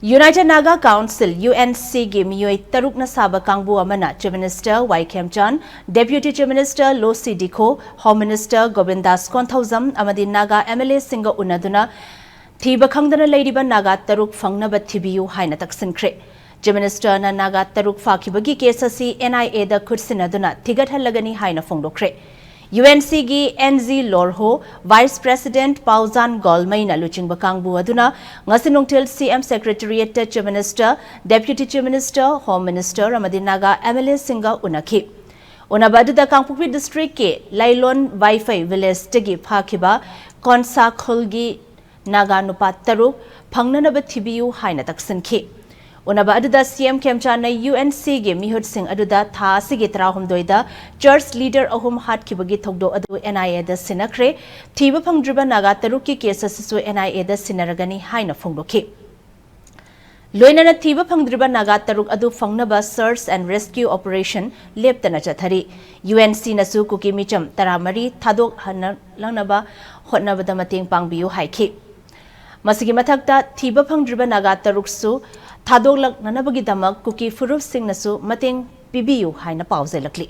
United Naga Council (UNC) gi miyoi taruk na saba kangbu amana Chief Minister Y. Khemchand, Deputy Chief Minister Lo Sidikho, Home Minister Govindas Konthauzam amadi Naga MLA singa unaduna thiba khangdana leiriba Naga taruk fangnaba thibiyu haina taksinkhre. Chief Minister na Naga taruk fakhibagi case asi NIA da khutsinaduna thigathallagani haina phongdokre. UNC gi NZ Lorho, Vice President Pauzan Golmai na luchingba kangbu aduna ngasinungtil CM Secretariat Chief Minister, Deputy Chief Minister, Home Minister amadi Naga MLA singa unakhi. Unabadu Kangpukpi District ke Lailon Wi-Fi Village tegi phakiba Konsa Khulgi Naga nupa taruk phangnanaba thibiyu haina taksinki. Unaba aduda CM Khemchand na UNC ge mihut sing aduda tha sige trahumdoida church leader ahum hat kibagi thogdo adu NIA da sinakre thiba phangdriba Naga taruk ki case asisu NIA da sinaragani haina phongdokhi. Loinana thiba phangdriba Naga taruk adu phangnaba search and rescue operation leptana chathari. UNC nasu kuki micham taramari thadok langnaba hotnabada mateng pangbiyu haikhi. Masigi mathakta thiba phangdriba Naga taruksu thadok nanabagi damak kuki furup sing nasu mateng pibiyu haina pauzai lakli.